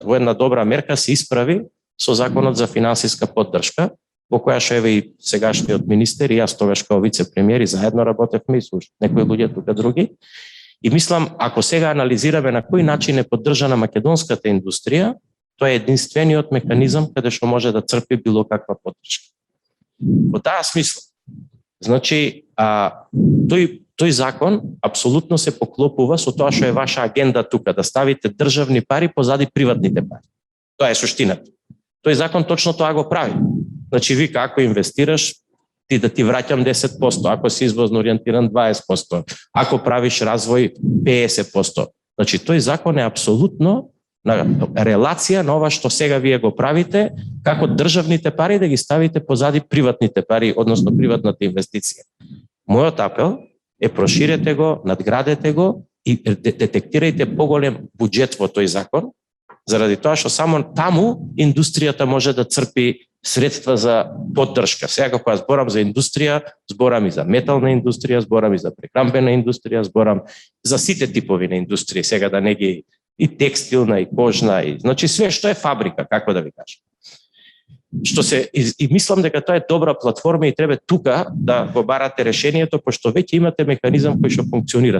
во една добра мерка се исправи со законот за финансиска поддршка, во која што еве и сегашниот министер и јас тогаш како вице-премиер и заедно работевме и со некои луѓе тука други. И мислам, ако сега анализираме на кој начин е поддржана македонската индустрија, тоа е единствениот механизам каде што може да црпи било каква поддршка. Во таа смисла, значи, тој закон апсолутно се поклопува со тоа што е ваша агенда тука, да ставите државни пари позади приватните пари. Тоа е суштината. Тој закон точно тоа го прави. Значи, ви како инвестираш, ти да ти враќам 10%, ако си извозно ориентиран 20%, ако правиш развој 50%. Значи, тој закон е апсолутно на релација на ова што сега вие го правите, како државните пари да ги ставите позади приватните пари, односно приватната инвестиција. Мојот апел е проширете го, надградете го и детектирајте поголем буџет во тој закон, заради тоа што само таму индустријата може да црпи средства за поддршка. Сега кога зборам за индустрија, зборам и за метална индустрија, зборам и за прехранбена индустрија, зборам за сите типови на индустрија, сега да не ги и текстилна, и кожна, и значи све што е фабрика, како да ви кажам. И мислам дека тоа е добра платформа и треба тука да го барате решението, пошто веќе имате механизам кој што функционира.